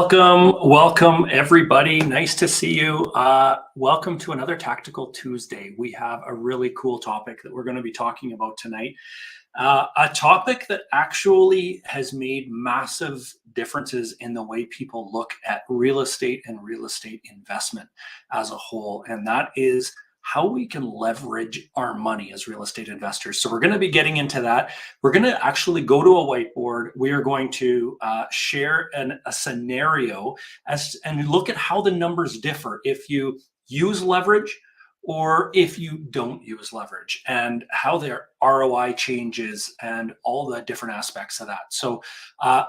Welcome everybody. Nice to see you. Welcome to another Tactical Tuesday. We have a really cool topic that we're going to be talking about tonight. A topic that actually has made massive differences in the way people look at real estate and real estate investment as a whole, and that is how we can leverage our money as real estate investors. So we're going to be getting into that. We're going to actually go to a whiteboard. We are going to share a scenario and look at how the numbers differ if you use leverage or if you don't use leverage, and how their ROI changes and all the different aspects of that. So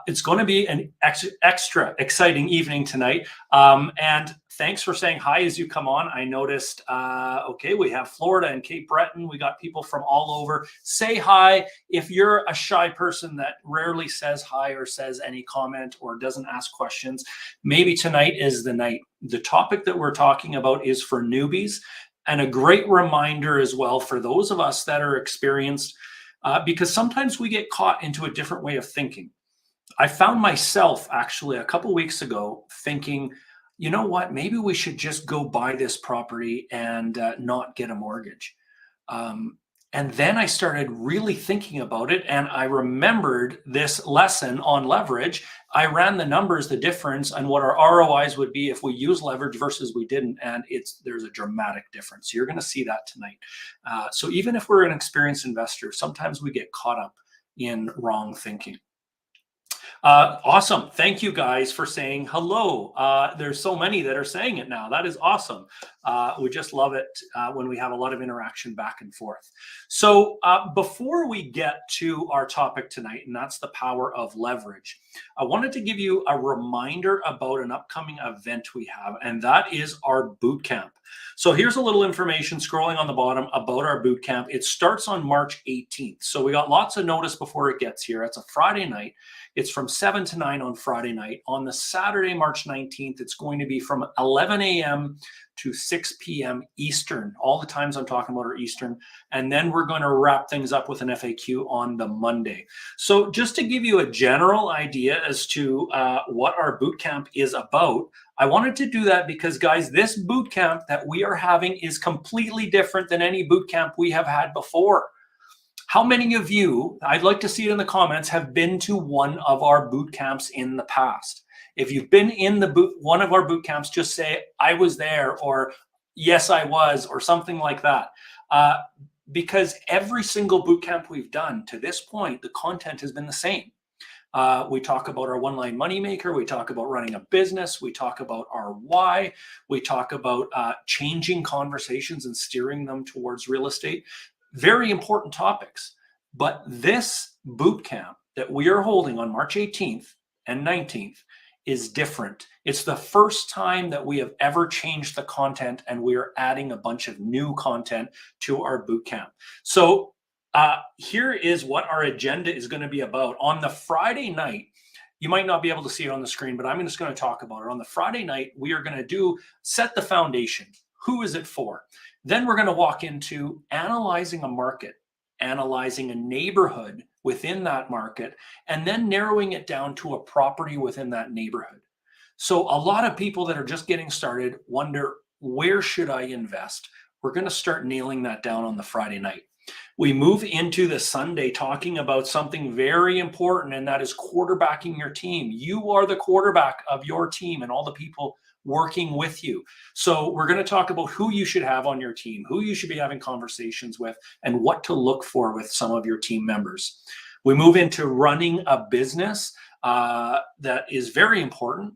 it's going to be an extra exciting evening tonight. And thanks for saying hi as you come on. I noticed, okay, we have Florida and Cape Breton. We got people from all over. Say hi. If you're a shy person that rarely says hi or says any comment or doesn't ask questions, maybe tonight is the night. The topic that we're talking about is for newbies. And a great reminder as well for those of us that are experienced, because sometimes we get caught into a different way of thinking. I found myself actually a couple weeks ago thinking, you know what, maybe we should just go buy this property and not get a mortgage. And then I started really thinking about it, and I remembered this lesson on leverage. I ran the numbers, the difference, and what our ROIs would be if we use leverage versus we didn't, and there's a dramatic difference. You're going to see that tonight. So even if we're an experienced investor, sometimes we get caught up in wrong thinking. Awesome. Thank you guys for saying hello. There's so many that are saying it now. That is awesome. We just love it when we have a lot of interaction back and forth. So before we get to our topic tonight, and that's the power of leverage, I wanted to give you a reminder about an upcoming event we have, and that is our boot camp. So here's a little information scrolling on the bottom about our boot camp. It starts on March 18th. So we got lots of notice before it gets here. It's a Friday night. It's from 7 to 9 on Friday night. On the Saturday, March 19th, it's going to be from 11 a.m. to 6 p.m. Eastern. All the times I'm talking about are Eastern. And then we're going to wrap things up with an FAQ on the Monday. So just to give you a general idea as to what our boot camp is about, I wanted to do that because, guys, this boot camp that we are having is completely different than any boot camp we have had before. How many of you, I'd like to see it in the comments, have been to one of our boot camps in the past? If you've been in one of our boot camps, just say, I was there, or yes, I was, or something like that. Because every single boot camp we've done to this point, the content has been the same. We talk about our one-line moneymaker. We talk about running a business. We talk about our why. We talk about changing conversations and steering them towards real estate. Very important topics. But this boot camp that we are holding on March 18th and 19th is different. It's the first time that we have ever changed the content, and we are adding a bunch of new content to our boot camp. So here is what our agenda is going to be about. On the Friday night, you might not be able to see it on the screen, but I'm just going to talk about it. On the Friday night, we are going to set the foundation. Who is it for? Then we're going to walk into analyzing a market, analyzing a neighborhood within that market, and then narrowing it down to a property within that neighborhood. So a lot of people that are just getting started wonder, where should I invest? We're going to start nailing that down on the Friday night. We move into the Sunday talking about something very important, and that is quarterbacking your team. You are the quarterback of your team and all the people working with you. So we're going to talk about who you should have on your team, who you should be having conversations with, and what to look for with some of your team members. We move into running a business that is very important.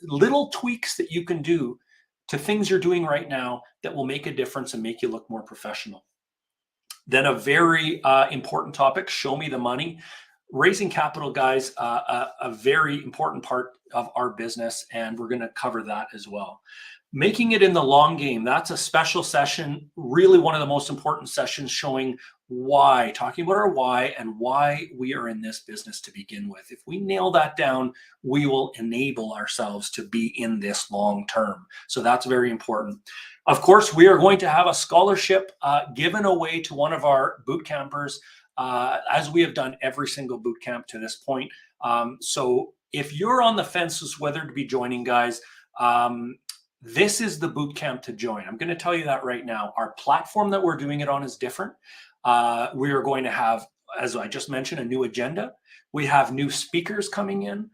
Little tweaks that you can do to things you're doing right now that will make a difference and make you look more professional. Then a very important topic, show me the money. Raising capital, guys, a very important part of our business, and we're going to cover that as well. Making it in the long game, that's a special session, really one of the most important sessions, showing why, talking about our why and why we are in this business to begin with. If we nail that down, we will enable ourselves to be in this long term. So that's very important. Of course, we are going to have a scholarship given away to one of our boot campers, as we have done every single boot camp to this point. So if you're on the fence as whether to be joining, guys, this is the boot camp to join. I'm going to tell you that right now. Our platform that we're doing it on is different. We are going to have, as I just mentioned, a new agenda. We have new speakers coming in.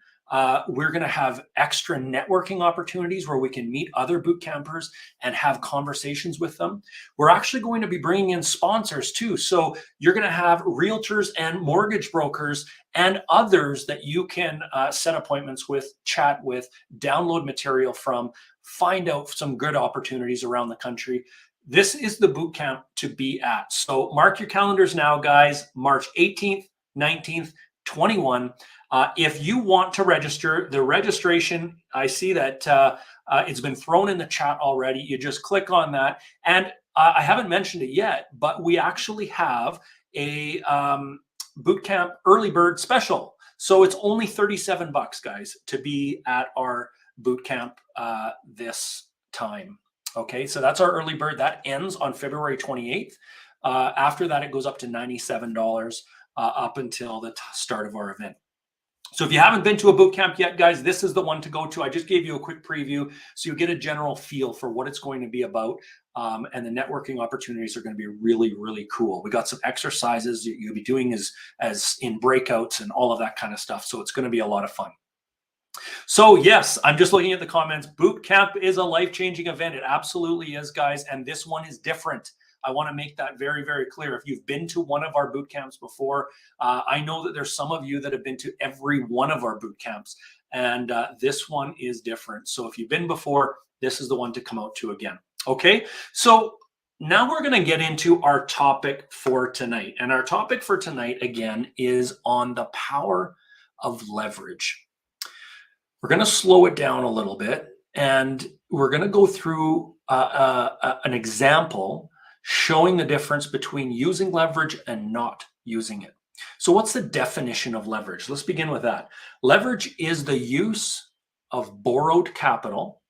We're going to have extra networking opportunities where we can meet other boot campers and have conversations with them. We're actually going to be bringing in sponsors too. So you're going to have realtors and mortgage brokers and others that you can set appointments with, chat with, download material from, find out some good opportunities around the country. This is the boot camp to be at. So mark your calendars now, guys. March 18th, 19th, 21. If you want to register, the registration, I see that it's been thrown in the chat already. You just click on that. And I haven't mentioned it yet, but we actually have a boot camp early bird special. So it's only $37, guys, to be at our boot camp this time. Okay, so that's our early bird. That ends on February 28th. After that, it goes up to $97 up until the start of our event. So if you haven't been to a boot camp yet, guys, this is the one to go to. I just gave you a quick preview so you get a general feel for what it's going to be about. And the networking opportunities are going to be really, really cool. We got some exercises you'll be doing as in breakouts and all of that kind of stuff. So it's going to be a lot of fun. So yes, I'm just looking at the comments. Boot camp is a life-changing event. It absolutely is, guys. And this one is different. I want to make that very, very clear. If you've been to one of our boot camps before, I know that there's some of you that have been to every one of our boot camps, and this one is different. So if you've been before, this is the one to come out to again. Okay, so now we're going to get into our topic for tonight. And our topic for tonight, again, is on the power of leverage. We're going to slow it down a little bit, and we're going to go through an example showing the difference between using leverage and not using it. So what's the definition of leverage? Let's begin with that. Leverage is the use of borrowed capital.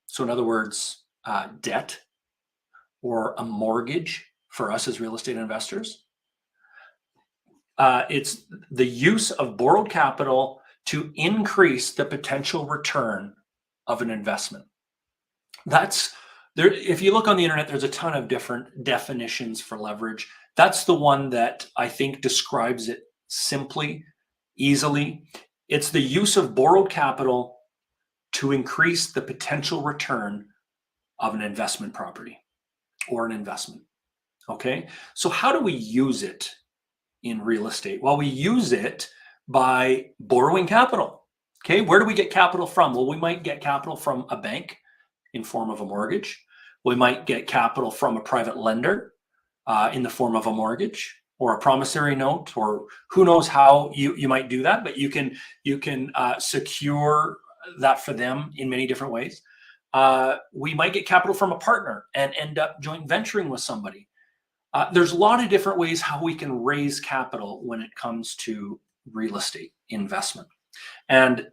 So in other words, debt or a mortgage for us as real estate investors. It's the use of borrowed capital to increase the potential return of an investment. That's there. If you look on the internet, there's a ton of different definitions for leverage. That's the one that I think describes it simply, easily. It's the use of borrowed capital to increase the potential return of an investment property or an investment. Okay, so how do we use it in real estate? Well, we use it by borrowing capital. Okay, where do we get capital from? Well, we might get capital from a bank in form of a mortgage. We might get capital from a private lender in the form of a mortgage or a promissory note, or who knows how you might do that, but you can secure that for them in many different ways. We might get capital from a partner and end up joint venturing with somebody. There's a lot of different ways how we can raise capital when it comes to real estate investment. And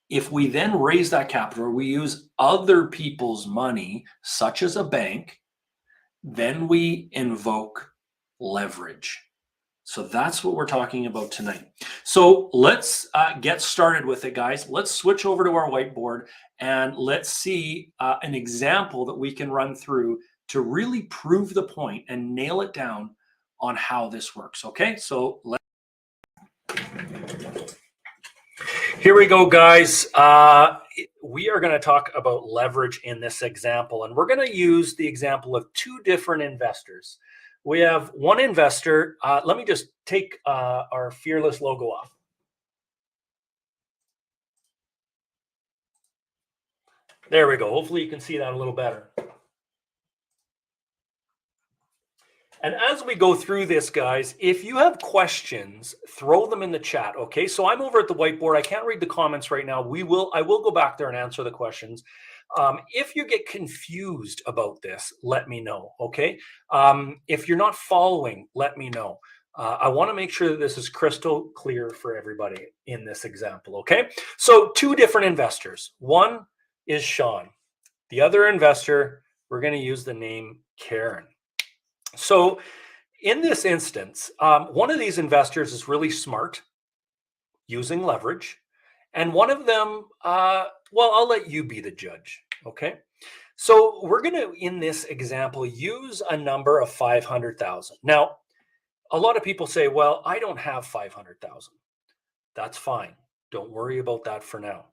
if we then raise that capital, we use other people's money, such as a bank, then we invoke leverage. So that's what we're talking about tonight. So let's get started with it, guys. Let's switch over to our whiteboard and let's see an example that we can run through to really prove the point and nail it down on how this works. Okay, so here we go, guys. We are going to talk about leverage in this example, and we're going to use the example of two different investors. We have one investor. Let me just take our Fearless logo off. There we go. Hopefully you can see that a little better. And as we go through this, guys, if you have questions, throw them in the chat, okay? So I'm over at the whiteboard. I can't read the comments right now. I will go back there and answer the questions. If you get confused about this, let me know, okay? If you're not following, let me know. I want to make sure that this is crystal clear for everybody in this example, okay? So two different investors. One is Sean. The other investor, we're going to use the name Karen. So in this instance, one of these investors is really smart, using leverage, And one of them, well, I'll let you be the judge. Okay. So we're going to, in this example, use a number of 500,000. Now, a lot of people say, well, I don't have 500,000. That's fine. Don't worry about that for now.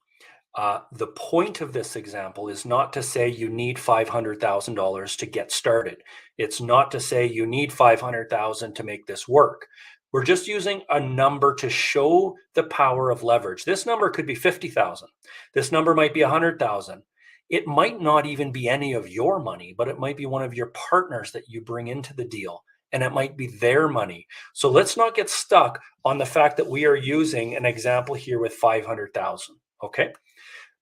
The point of this example is not to say you need $500,000 to get started. It's not to say you need 500,000 to make this work. We're just using a number to show the power of leverage. This number could be 50,000. This number might be 100,000. It might not even be any of your money, but it might be one of your partners that you bring into the deal, and it might be their money. So let's not get stuck on the fact that we are using an example here with 500,000, okay?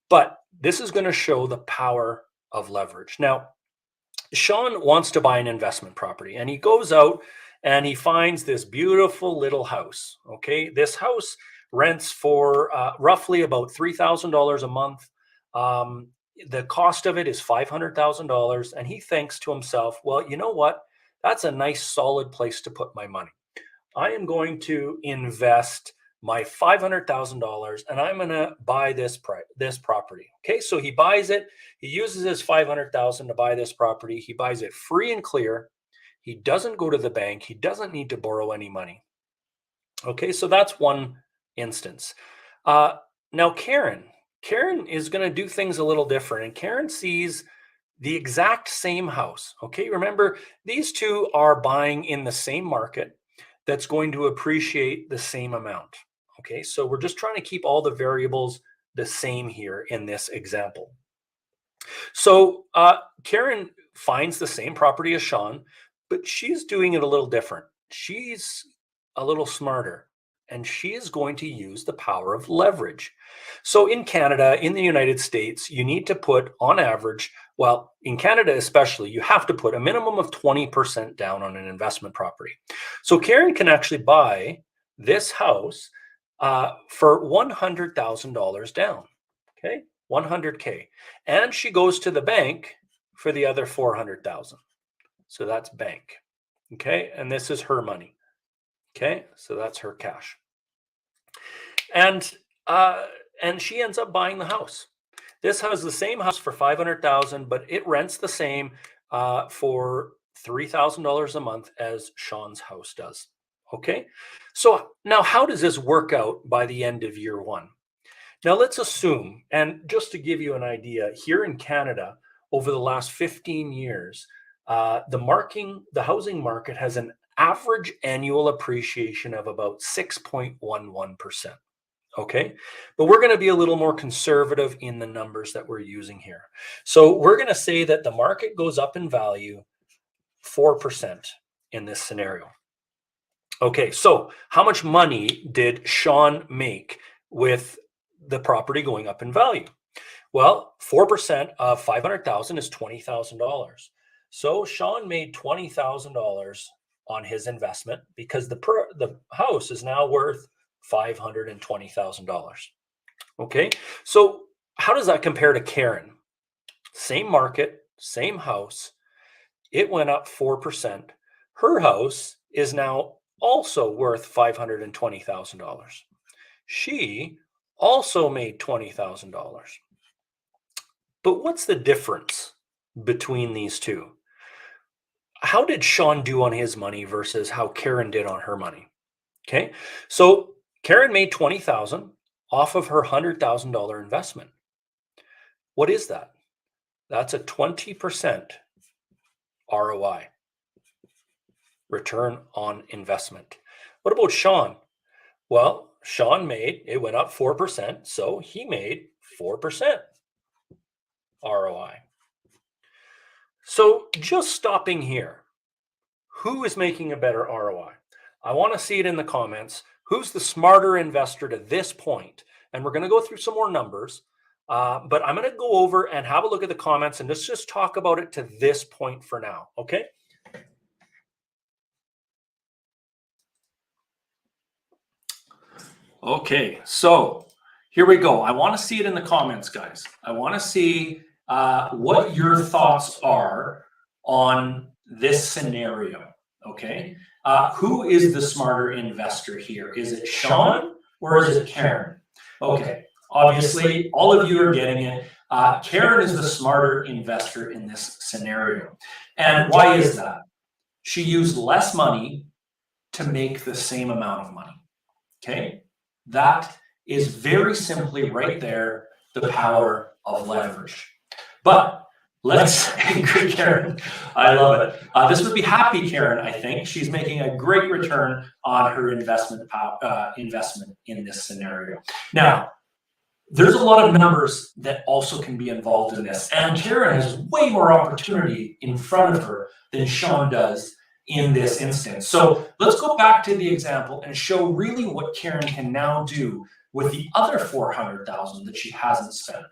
But this is going to show the power of leverage. Now, Sean wants to buy an investment property, and he goes out and he finds this beautiful little house. Okay, this house rents for roughly about $3,000 a month. The cost of it is $500,000, and he thinks to himself, well, you know what? That's a nice solid place to put my money. I am going to invest my $500,000 and I'm going to buy this property. Okay, so he buys it. He uses his $500,000 to buy this property. He buys it free and clear. He doesn't go to the bank. He doesn't need to borrow any money. Okay, so that's one instance. Now Karen is going to do things a little different, and Karen sees the exact same house. Okay, remember, these two are buying in the same market that's going to appreciate the same amount. Okay, so we're just trying to keep all the variables the same here in this example. So Karen finds the same property as Sean, but she's doing it a little different. She's a little smarter, and she is going to use the power of leverage. So in Canada, in the United States, you need to put on average, well, in Canada especially, you have to put a minimum of 20% down on an investment property. So Karen can actually buy this house for $100,000 down, okay, 100K. And she goes to the bank for the other 400,000. So that's bank, okay? And this is her money, okay? So that's her cash. And she ends up buying the house. This has the same house for $500,000, but it rents the same for $3,000 a month as Sean's house does. Okay, so now how does this work out by the end of year one? Now let's assume, and just to give you an idea, here in Canada, over the last 15 years, the housing market has an average annual appreciation of about 6.11%. Okay, but we're going to be a little more conservative in the numbers that we're using here. So we're going to say that the market goes up in value 4% in this scenario. Okay, so how much money did Sean make with the property going up in value? Well, 4% of 500,000 is $20,000. So Sean made $20,000 on his investment because the house is now worth $520,000. Okay, so how does that compare to Karen? Same market, same house. It went up 4%. Her house is now also worth $520,000. She also made $20,000. But what's the difference between these two? How did Sean do on his money versus how Karen did on her money? Okay, so Karen made $20,000 off of her $100,000 investment. What is that? That's a 20% ROI, return on investment. What about Sean? Well, Sean it went up 4%, so he made 4% ROI. So just stopping here, who is making a better ROI? I want to see it in the comments. Who's the smarter investor to this point? And we're going to go through some more numbers, but I'm going to go over and have a look at the comments and let's just talk about it to this point for now, okay? Okay, so here we go. I want to see it in the comments, guys. I want to see what your thoughts are on this scenario, okay? Who is the smarter investor here? Is it Sean or is it Karen? Okay, Obviously, all of you are getting it. Karen is the smarter investor in this scenario. And why is that? She used less money to make the same amount of money. Okay? That is very simply right there the power of leverage. But let's angry Karen. I love it. This would be happy Karen, I think. She's making a great return on her investment in this scenario. Now, there's a lot of numbers that also can be involved in this. And Karen has way more opportunity in front of her than Sean does in this instance. So let's go back to the example and show really what Karen can now do with the other $400,000 that she hasn't spent.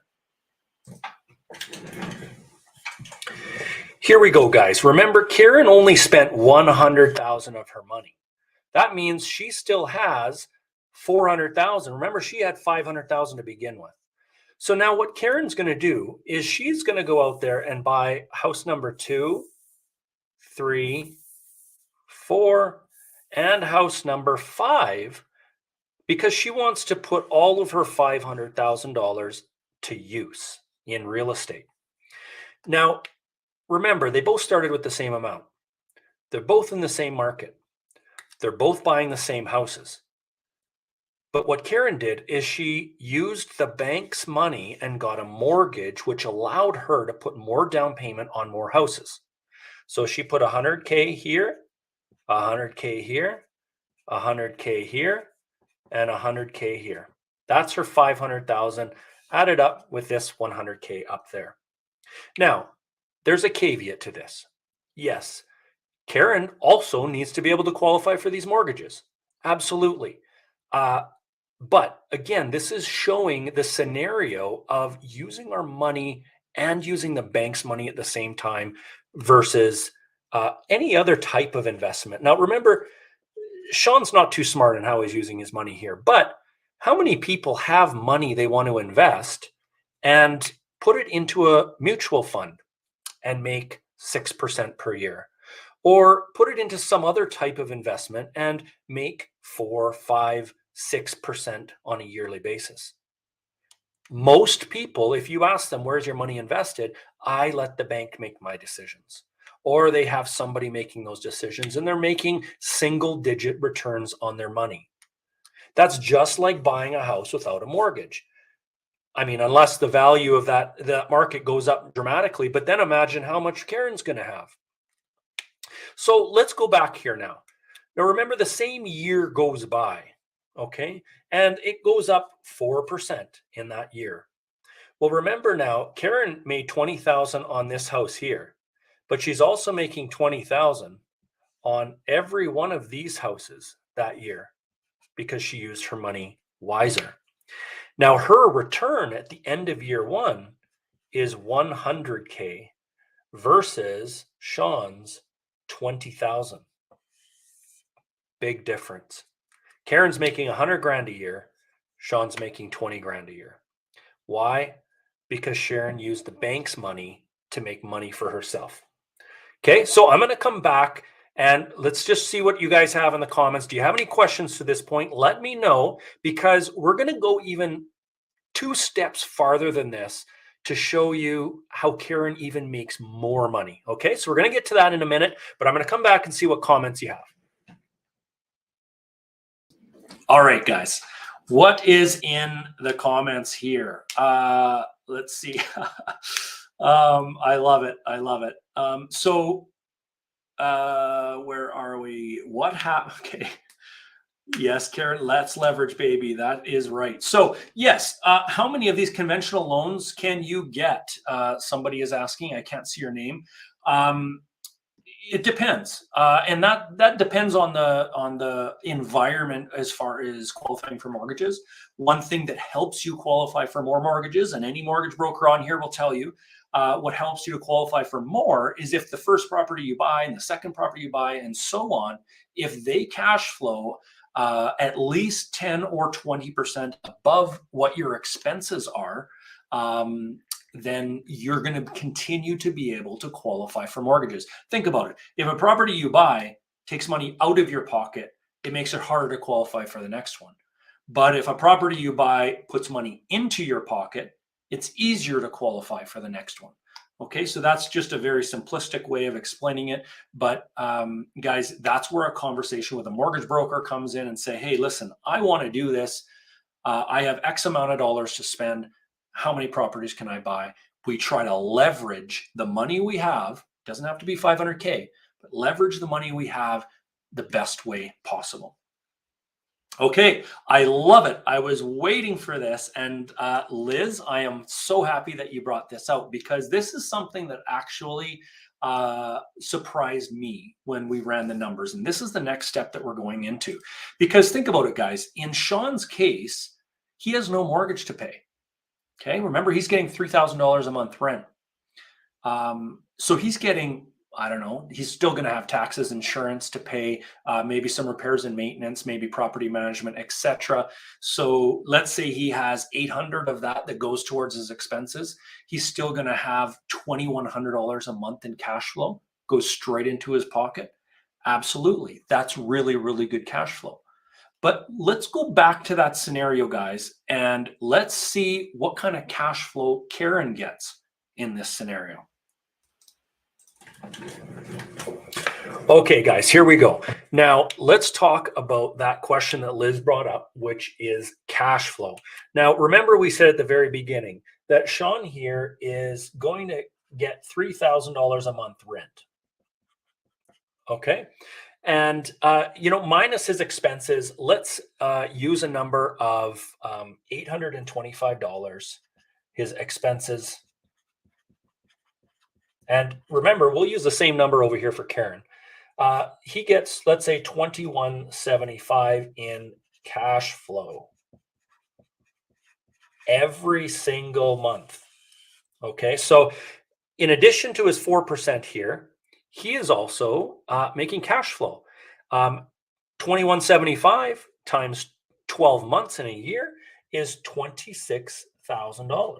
Here we go, guys. Remember, Karen only spent $100,000 of her money. That means she still has $400,000. Remember, she had $500,000 to begin with. So now what Karen's going to do is she's going to go out there and buy house number 2, 3, 4, and house number 5 because she wants to put all of her $500,000 to use in real estate. Now, remember, they both started with the same amount. They're both in the same market. They're both buying the same houses. But what Karen did is she used the bank's money and got a mortgage, which allowed her to put more down payment on more houses. So she put $100K here, $100K here, $100K here, and $100K here. That's her $500,000 added up with this $100K up there. Now, there's a caveat to this. Yes, Karen also needs to be able to qualify for these mortgages. Absolutely. But again, this is showing the scenario of using our money and using the bank's money at the same time versus any other type of investment. Now, remember, Sean's not too smart in how he's using his money here, but how many people have money they want to invest and put it into a mutual fund and make 6% per year? Or put it into some other type of investment and make 4, 5, 6% on a yearly basis. Most people, if you ask them, where's your money invested? I let the bank make my decisions. Or they have somebody making those decisions and they're making single-digit returns on their money. That's just like buying a house without a mortgage. I mean, unless the value of that market goes up dramatically, but then imagine how much Karen's going to have. So let's go back here now. Now, remember, the same year goes by, okay? And it goes up 4% in that year. Well, remember now, Karen made $20,000 on this house here, but she's also making $20,000 on every one of these houses that year because she used her money wiser. Now, her return at the end of year 1 is $100K versus Sean's $20,000. Big difference. Karen's making $100,000 a year. Sean's making $20,000 a year. Why? Because Sharon used the bank's money to make money for herself. Okay, so I'm going to come back and let's just see what you guys have in the comments. Do you have any questions to this point? Let me know, because we're going to go even 2 steps farther than this to show you how Karen even makes more money. Okay, so we're going to get to that in a minute, but I'm going to come back and see what comments you have. All right, guys, what is in the comments here? Let's see. I love it. I love it. Where are we? What happened? Okay. Yes, Karen, let's leverage, baby. That is right. So yes, how many of these conventional loans can you get? Somebody is asking. I can't see your name. It depends, and that depends on the environment as far as qualifying for mortgages. One thing that helps you qualify for more mortgages, and any mortgage broker on here will tell you, what helps you to qualify for more is if the first property you buy and the second property you buy and so on, if they cash flow at least 10 or 20% above what your expenses are, then you're going to continue to be able to qualify for mortgages. Think about it. If a property you buy takes money out of your pocket, it makes it harder to qualify for the next one. But if a property you buy puts money into your pocket, it's easier to qualify for the next one. Okay, so that's just a very simplistic way of explaining it. But guys, that's where a conversation with a mortgage broker comes in and say, hey, listen, I want to do this. I have X amount of dollars to spend. How many properties can I buy? We try to leverage the money we have. It doesn't have to be 500K, but leverage the money we have the best way possible. Okay, I love it. I was waiting for this. And Liz, I am so happy that you brought this out, because this is something that actually surprised me when we ran the numbers. And this is the next step that we're going into. Because think about it, guys. In Sean's case, he has no mortgage to pay. Okay, remember, he's getting $3,000 a month rent. So he's getting, I don't know, he's still going to have taxes, insurance to pay, maybe some repairs and maintenance, maybe property management, etc. So let's say he has 800 of that goes towards his expenses. He's still going to have $2,100 a month in cash flow, goes straight into his pocket. Absolutely. That's really, really good cash flow. But let's go back to that scenario, guys, and let's see what kind of cash flow Karen gets in this scenario. Okay, guys, here we go. Now, let's talk about that question that Liz brought up, which is cash flow. Now, remember we said at the very beginning that Sean here is going to get $3,000 a month rent. Okay. And, minus his expenses, let's use a number of $825, his expenses. And remember, we'll use the same number over here for Karen. He gets, let's say, $2,175 in cash flow every single month. Okay, so in addition to his 4% here, he is also making cash flow. $2,175 times 12 months in a year is $26,000.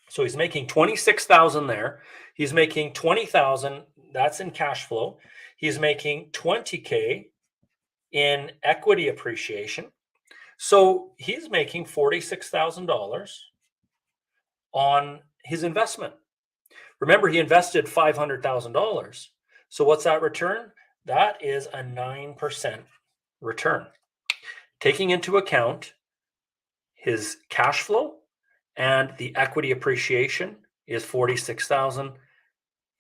So he's making $26,000 there. He's making $20,000. That's in cash flow. He's making $20K in equity appreciation. So he's making $46,000 on his investment. Remember, he invested $500,000. So what's that return? That is a 9% return. Taking into account his cash flow and the equity appreciation is $46,000.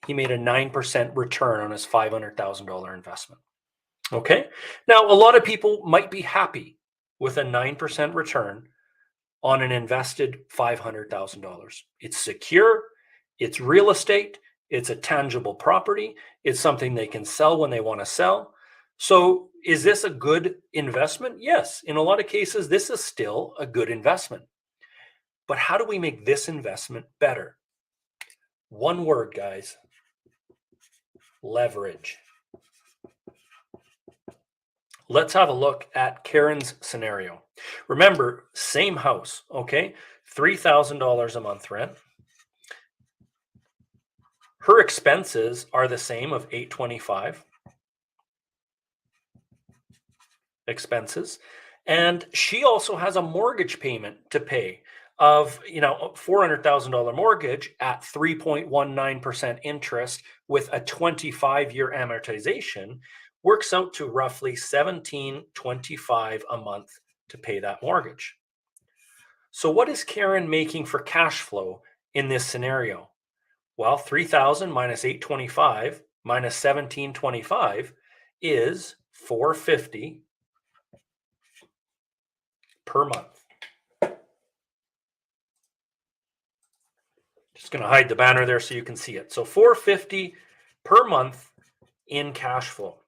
He made a 9% return on his $500,000 investment. Okay. Now, a lot of people might be happy with a 9% return on an invested $500,000. It's secure. It's real estate. It's a tangible property. It's something they can sell when they want to sell. So is this a good investment? Yes. In a lot of cases, this is still a good investment. But how do we make this investment better? One word, guys. Leverage. Let's have a look at Karen's scenario. Remember, same house, okay? $3,000 a month rent. Her expenses are the same of $825 expenses. And she also has a mortgage payment to pay of, $400,000 mortgage at 3.19% interest with a 25-year amortization works out to roughly $1,725 a month to pay that mortgage. So what is Karen making for cash flow in this scenario? Well, $3,000 minus $825 minus $1,725 is $450 per month. Just going to hide the banner there so you can see it. So $450 per month in cash flow.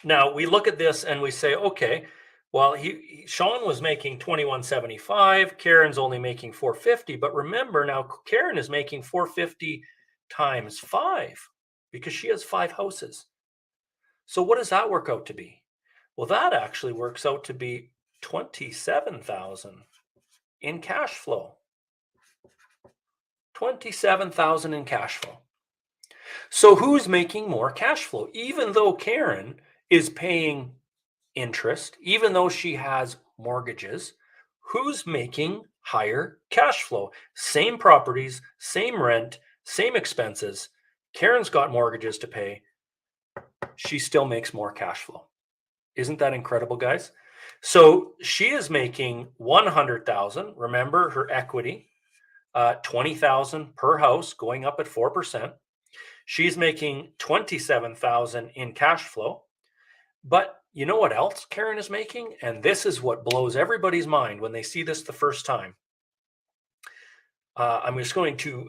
Now we look at this and we say, okay, well, Sean was making $2,175. Karen's only making $450. But remember, now Karen is making $450 times 5 because she has 5 houses. So what does that work out to be? Well, that actually works out to be $27,000 in cash flow. $27,000 in cash flow. So who's making more cash flow? Even though Karen is paying interest, even though she has mortgages, who's making higher cash flow? Same properties, same rent, same expenses. Karen's got mortgages to pay. She still makes more cash flow. Isn't that incredible, guys? So she is making 100,000. Remember her equity, 20,000 per house, going up at 4%. She's making 27,000 in cash flow. But you know what else Karen is making? And this is what blows everybody's mind when they see this the first time. I'm just going to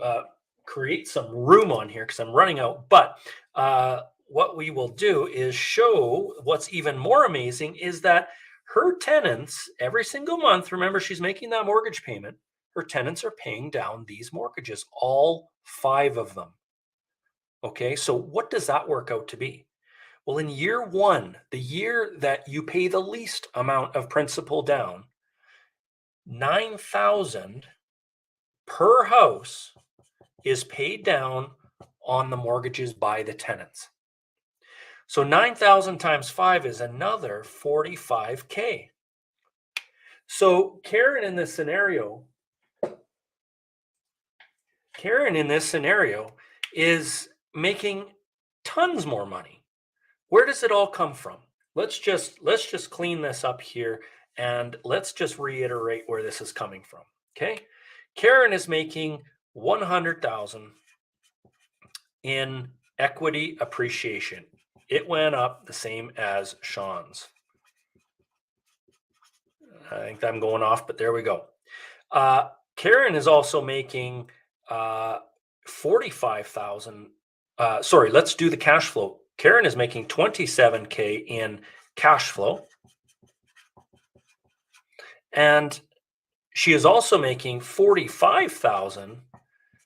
create some room on here because I'm running out. But what we will do is show what's even more amazing is that her tenants every single month, remember she's making that mortgage payment, her tenants are paying down these mortgages, all 5 of them. Okay, so what does that work out to be? Well, in year 1, the year that you pay the least amount of principal down, $9,000 per house is paid down on the mortgages by the tenants. So 9,000 times 5 is another $45K. So Karen in this scenario is making tons more money. Where does it all come from? Let's just clean this up here and let's just reiterate where this is coming from. Okay, Karen is making 100,000 in equity appreciation. It went up the same as Sean's. I think I'm going off, but there we go. Karen is also making 45,000. Sorry, let's do the cash flow. Karen is making 27K in cash flow. And she is also making 45,000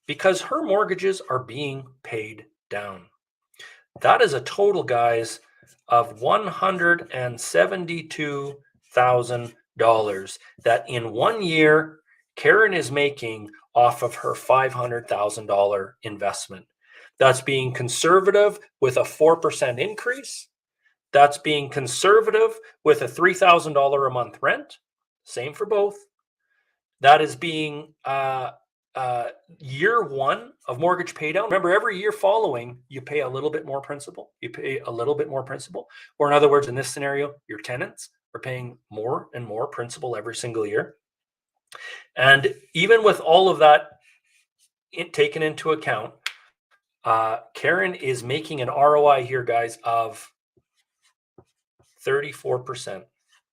because her mortgages are being paid down. That is a total, guys, of $172,000 that in 1 year Karen is making off of her $500,000 investment. That's being conservative with a 4% increase. That's being conservative with a $3,000 a month rent. Same for both. That is being year 1 of mortgage pay down. Remember, every year following, you pay a little bit more principal. You pay a little bit more principal. Or in other words, in this scenario, your tenants are paying more and more principal every single year. And even with all of that taken into account, Karen is making an ROI here, guys, of 34%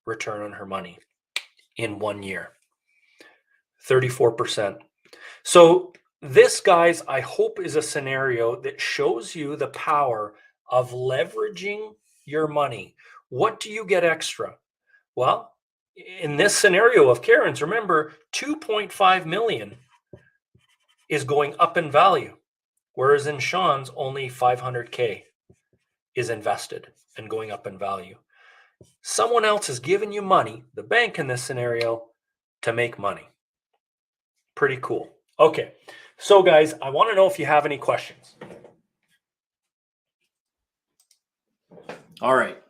return on her money in 1 year. 34%. So this, guys, I hope is a scenario that shows you the power of leveraging your money. What do you get extra? Well, in this scenario of Karen's, remember, 2.5 million is going up in value, whereas in Sean's, only 500K is invested and going up in value. Someone else is giving you money, the bank in this scenario, to make money. Pretty cool. Okay, so guys, I want to know if you have any questions. All right.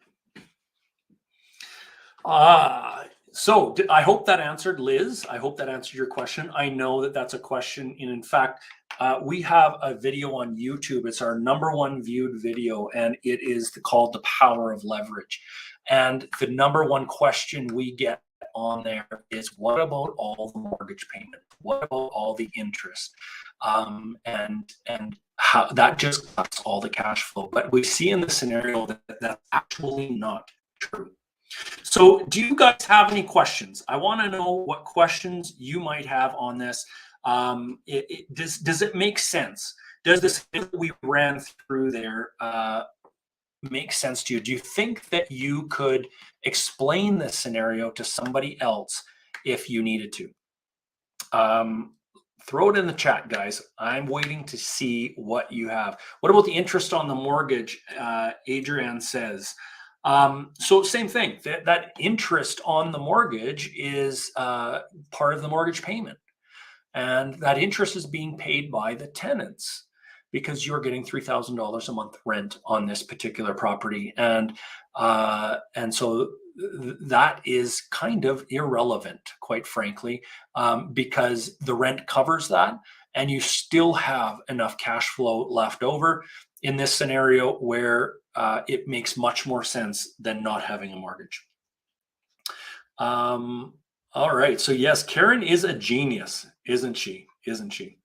So I hope that answered, Liz. I hope that answered your question. I know that that's a question. And in fact, we have a video on YouTube. It's our #1 viewed video, and it is called The Power of Leverage. And the #1 question we get on there is, what about all the mortgage payment? What about all the interest? And how that just cuts all the cash flow. But we see in the scenario that that's actually not true. So do you guys have any questions? I want to know what questions you might have on this. Does it make sense? Does this that we ran through there make sense to you? Do you think that you could explain this scenario to somebody else if you needed to? Throw it in the chat, guys. I'm waiting to see what you have. What about the interest on the mortgage? Adrian says. So same thing, that interest on the mortgage is part of the mortgage payment. And that interest is being paid by the tenants because you're getting $3,000 a month rent on this particular property. And so that is kind of irrelevant, quite frankly, because the rent covers that, and you still have enough cash flow left over in this scenario where it makes much more sense than not having a mortgage. All right. So yes, Karen is a genius, isn't she? Isn't she?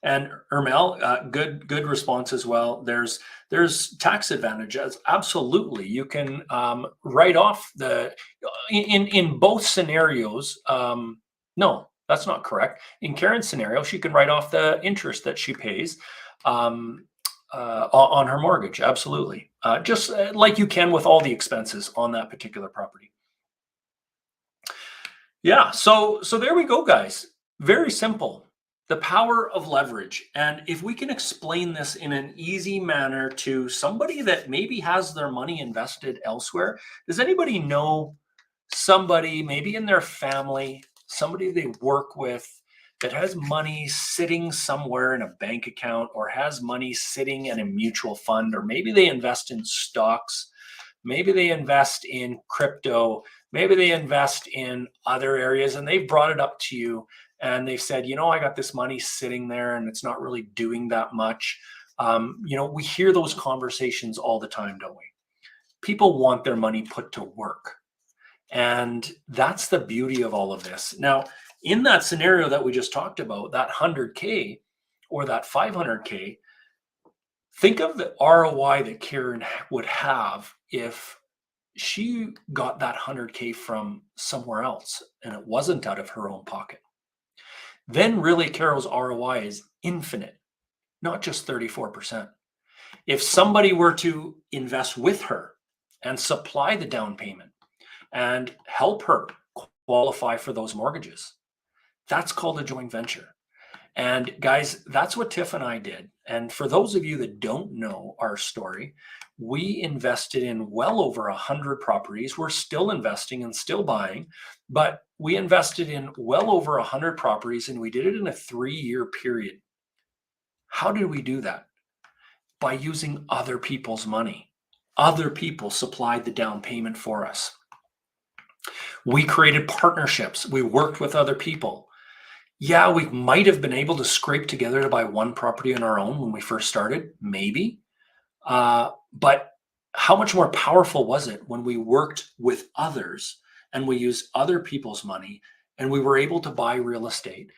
And Ermel, good response as well. There's tax advantages. Absolutely, you can write off the in both scenarios. No, that's not correct. In Karen's scenario, she can write off the interest that she pays on her mortgage. Absolutely, just like you can with all the expenses on that particular property. Yeah, so there we go, guys. Very simple. The power of leverage. And if we can explain this in an easy manner to somebody that maybe has their money invested elsewhere, does anybody know somebody, maybe in their family, somebody they work with that has money sitting somewhere in a bank account, or has money sitting in a mutual fund, or maybe they invest in stocks, maybe they invest in crypto, maybe they invest in other areas, and they've brought it up to you and they've said, I got this money sitting there and it's not really doing that much. We hear those conversations all the time, don't we? People want their money put to work. And that's the beauty of all of this. Now, in that scenario that we just talked about, that 100K or that 500K, think of the ROI that Karen would have if she got that 100K from somewhere else and it wasn't out of her own pocket. Then really Carol's ROI is infinite, not just 34%. If somebody were to invest with her and supply the down payment and help her qualify for those mortgages, that's called a joint venture. And guys, that's what Tiff and I did. And for those of you that don't know our story, we invested in well over 100 properties. We're still investing and still buying, but we invested in well over 100 properties, and we did it in a 3-year period. How did we do that? By using other people's money. Other people supplied the down payment for us. We created partnerships. We worked with other people. Yeah, we might have been able to scrape together to buy one property on our own when we first started, maybe. But how much more powerful was it when we worked with others and we used other people's money and we were able to buy real estate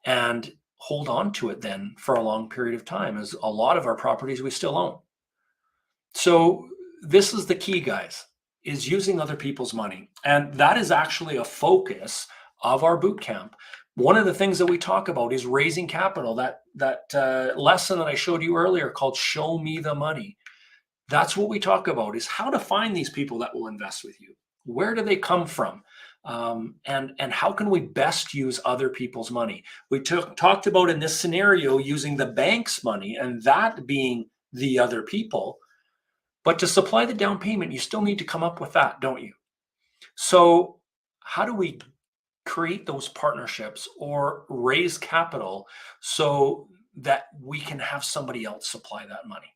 and hold on to it then for a long period of time, as a lot of our properties we still own. So this is the key, guys, is using other people's money. And that is actually a focus of our boot camp. One of the things that we talk about is raising capital. That lesson that I showed you earlier called Show Me the Money. That's what we talk about, is how to find these people that will invest with you. Where do they come from? And how can we best use other people's money? We talked about in this scenario using the bank's money and that being the other people. But to supply the down payment, you still need to come up with that, don't you? So how do we create those partnerships or raise capital so that we can have somebody else supply that money?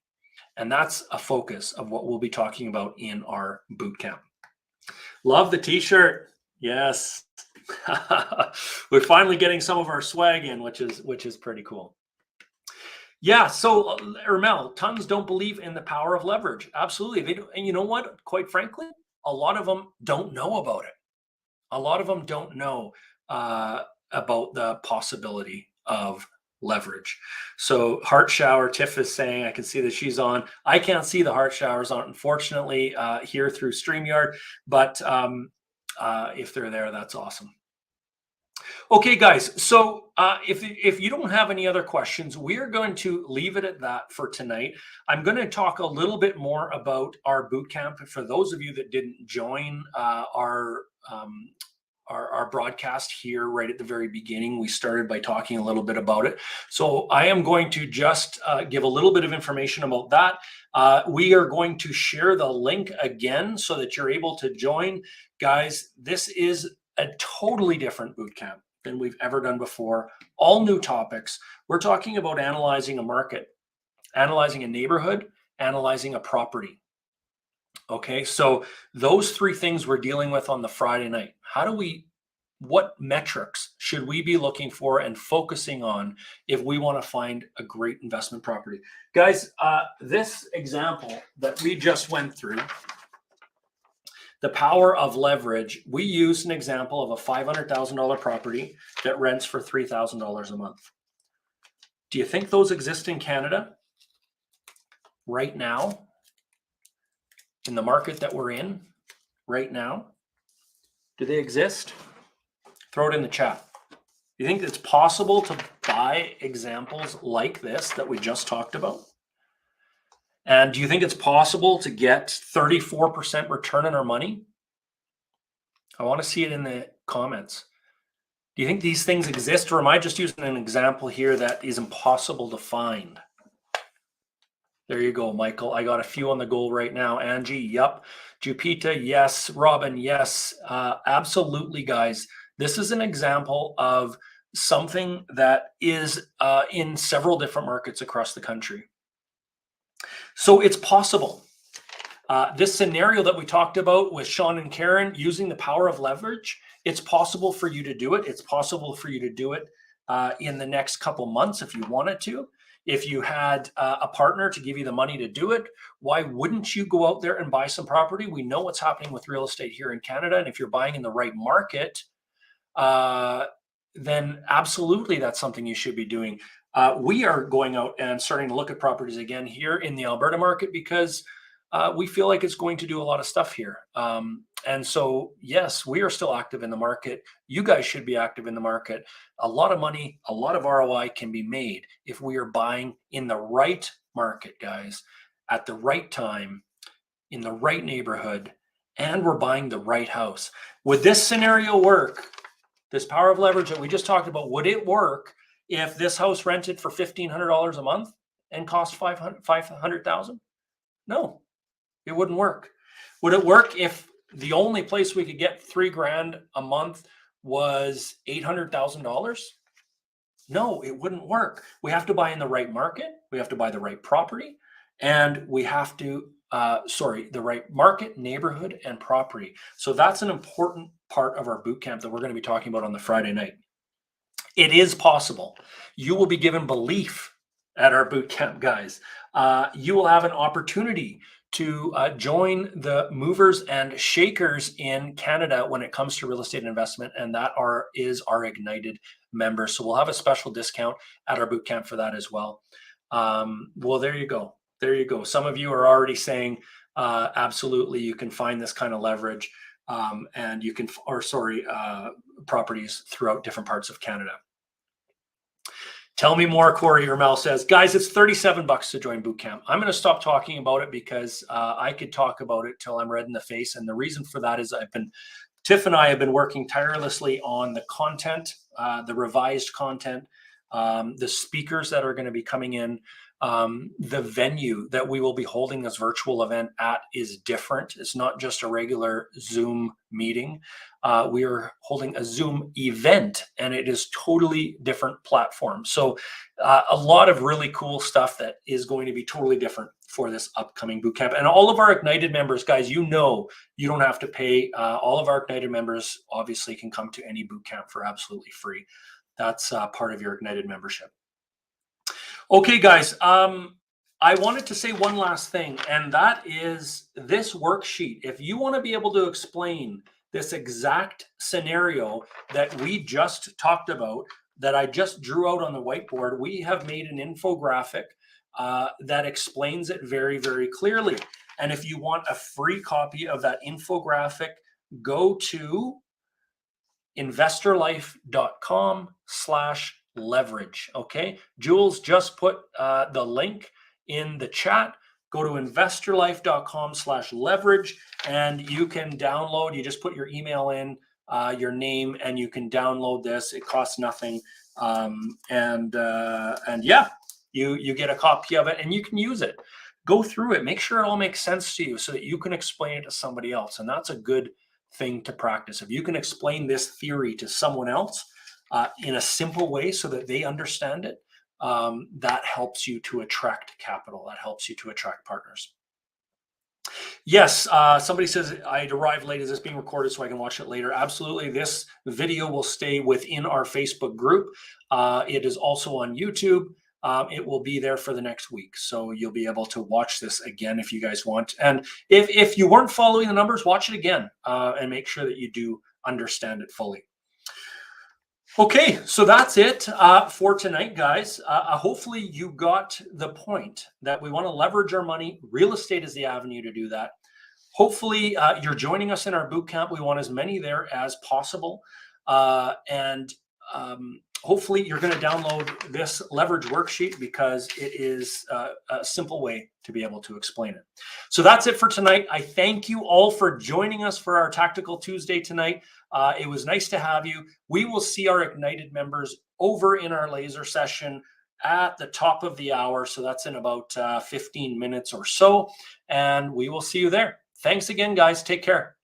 And that's a focus of what we'll be talking about in our boot camp. Love the t-shirt. Yes. We're finally getting some of our swag in, which is pretty cool. Yeah, so Ermel, tons don't believe in the power of leverage. Absolutely. They do. And you know what? Quite frankly, a lot of them don't know about it. A lot of them don't know about the possibility of leverage. So heart shower, Tiff is saying, I can see that she's on. I can't see the heart showers on, unfortunately, here through StreamYard, but if they're there, that's awesome. Okay, guys, so if you don't have any other questions, we're going to leave it at that for tonight. I'm going to talk a little bit more about our boot camp. For those of you that didn't join our broadcast here right at the very beginning, we started by talking a little bit about it. So I am going to just give a little bit of information about that. We are going to share the link again so that you're able to join. Guys, this is a totally different boot camp than we've ever done before. All new topics. We're talking about analyzing a market, analyzing a neighborhood, analyzing a property. Okay, so those three things we're dealing with on the Friday night. What metrics should we be looking for and focusing on if we want to find a great investment property? Guys, this example that we just went through, the power of leverage, we used an example of a $500,000 property that rents for $3,000 a month. Do you think those exist in Canada right now, in the market that we're in right now? Do they exist? Throw it in the chat. Do you think it's possible to buy examples like this that we just talked about? And do you think it's possible to get 34% return on our money? I want to see it in the comments. Do you think these things exist, or am I just using an example here that is impossible to find? There you go, Michael. I got a few on the go right now. Angie, yep. Jupita, yes. Robin, yes. Absolutely, guys. This is an example of something that is in several different markets across the country. So it's possible. This scenario that we talked about with Sean and Karen using the power of leverage, it's possible for you to do it. It's possible for you to do it in the next couple months if you wanted to. If you had a partner to give you the money to do it, why wouldn't you go out there and buy some property? We know what's happening with real estate here in Canada. And if you're buying in the right market, then absolutely that's something you should be doing. We are going out and starting to look at properties again here in the Alberta market because we feel like it's going to do a lot of stuff here. And so, yes, we are still active in the market. You guys should be active in the market. A lot of money, a lot of ROI can be made if we are buying in the right market, guys, at the right time, in the right neighborhood, and we're buying the right house. Would this scenario work? This power of leverage that we just talked about, would it work if this house rented for $1,500 a month and cost $500,000? No, it wouldn't work. Would it work if the only place we could get $3,000 a month was $800,000? No, it wouldn't work. We have to buy in the right market. We have to buy the right property, and we have to, the right market, neighborhood, and property. So that's an important part of our boot camp that we're going to be talking about on the Friday night. It is possible. You will be given belief at our boot camp, guys. You will have an opportunity to join the movers and shakers in Canada when it comes to real estate investment, and that is our Ignited members. So we'll have a special discount at our boot camp for that as well. Well, there you go. There you go. Some of you are already saying, absolutely, you can find this kind of leverage, and you can, properties throughout different parts of Canada. Tell me more, Corey or Mel says. Guys, it's $37 to join boot camp. I'm going to stop talking about it because I could talk about it till I'm red in the face. And the reason for that is Tiff and I have been working tirelessly on the content, the revised content, the speakers that are going to be coming in. The venue that we will be holding this virtual event at is different. It's not just a regular Zoom meeting. We are holding a Zoom event, and it is totally different platform. So a lot of really cool stuff that is going to be totally different for this upcoming bootcamp. And all of our Ignited members, guys, you know, you don't have to pay. All of our Ignited members obviously can come to any bootcamp for absolutely free. That's part of your Ignited membership. Okay, guys, I wanted to say one last thing, and that is this worksheet. If you want to be able to explain this exact scenario that we just talked about, that I just drew out on the whiteboard, we have made an infographic that explains it very, very clearly. And if you want a free copy of that infographic, go to investorlife.com/leverage. Okay, Jules just put the link in the chat. Go to investorlife.com/leverage, and you can download. You just put your email in, your name, and you can download this. It costs nothing, and yeah, you get a copy of it, and you can use it. Go through it. Make sure it all makes sense to you, so that you can explain it to somebody else, and that's a good thing to practice. If you can explain this theory to someone else in a simple way so that they understand it, that helps you to attract capital. That helps you to attract partners. Yes, somebody says I arrived late. Is this being recorded so I can watch it later? Absolutely. This video will stay within our Facebook group. It is also on YouTube. It will be there for the next week. So you'll be able to watch this again if you guys want. And if you weren't following the numbers, watch it again and make sure that you do understand it fully. Okay, so that's it for tonight, guys. Hopefully you got the point that we want to leverage our money. Real estate is the avenue to do that. Hopefully you're joining us in our boot camp. We want as many there as possible. And hopefully you're going to download this leverage worksheet because it is a simple way to be able to explain it. So that's it for tonight. I thank you all for joining us for our Tactical Tuesday tonight. It was nice to have you. We will see our Ignited members over in our laser session at the top of the hour. So that's in about 15 minutes or so. And we will see you there. Thanks again, guys. Take care.